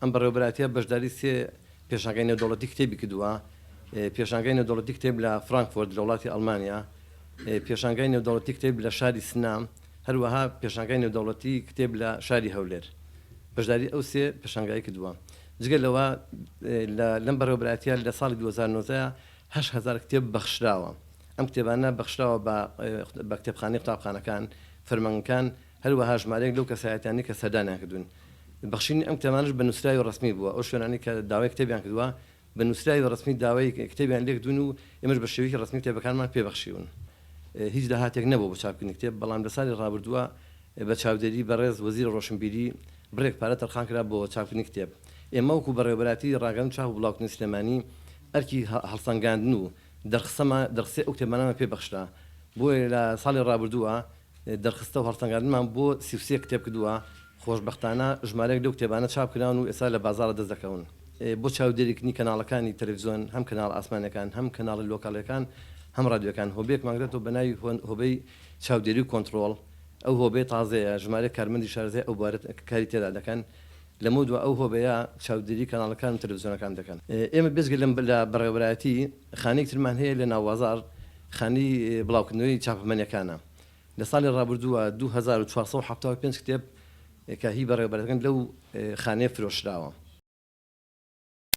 ئەم بەڕێوەبەراتیە بەشداری سێ پێشانگای نێودەوڵەتی کتێبی کردووە. پێشانگای نێودەوڵەتی کتێب لە فرانکفۆرت لە وڵاتی ئەڵمانیا، پێشانگای نێودەوڵەتی کتێب لە شاری سنام، هەروەها پێشانگای نێودەوڵەتی کتێب لە شاری هەولێر. بەشداری ئەو سێ پێشانگای کردووە. جگە لەوە لەم بەڕێوەبەراتیە لە ساڵی 2009 8,000 کتێب بەخشراوە. ئەم کتێبانە بەخشراوە بە کتێبخانەی قوتابخانەکان، فەرمانگەکان، هەروەها ژمارەیەک لەو کەسایەتیانی کە سەردانیان کردوون. بەخشینی ئەم کتێبانش بە نووسراوی ڕسمی بووە. ئەو شوێنانی کە داوای کتێبیان کردووە بە نووسراوی ڕسمی داوای کتێبیان لێ کردوون و ئێمەش بە شێوەیەکی ڕسمی کتێبەکانمان پێبەخشیون. هیچ داهاتێک نەبوو بۆ چاپکردنی کتێب، بەڵام لە ساڵی ڕابردووە بە چاودێری بەڕێز وەزیرە ڕۆشنبیری بڕێک پارە تەرخان کرا بۆ چاپکردنی کتێب. ئێمە وەکو بەڕێوەبەراتی ڕاگەاندن چاپ و بڵاوکردنی سلێمانی ئەرکی هەڵسەنگاندن و دەرخسێ ئەو کتێبانەمان پێبەخشرا. بۆیە لە ساڵی ڕابردووە دەرخستە و هەڵسەنگاندنمان بۆ 33 کتێب کردووە. خۆشبەختانە ژمارەیەک لەو کتێبانە چاپ کراون و ئێستا لە بازاڕە دەست دەکەون. بۆ چاودێریکردنی کەناڵەکانی تەلەڤیزۆن، هەم کەناڵ ئاسمانەکان، هەم کەناڵی لۆکاڵەکان، هەم ڕادیۆکان هۆبەیەک ماگرێتەوە بە ناوی هۆبەی چاودێری و کۆنتترۆڵ. ئەو هۆبەی تازەیە، ژمارە کارمەندی شارەزای ئەو بارەت کاری تێدا دەکەن. لەمە دووە ئەو هۆبەیە چاودێری کەناڵەکان و تەلەڤیزۆنەکان دەکەن. ئێمە بێزگە لە بەڕێوەبەراتی خانەیەک ترمان هەیە لە ناوبازاڕ، خانی بڵاوکردنەوەی چاپەمەنیەکانە. لە ساڵی ڕابردووە 2475 کتێب کە هی بەڕێوەبەرەکان لەو خانەیە فرۆشراوە.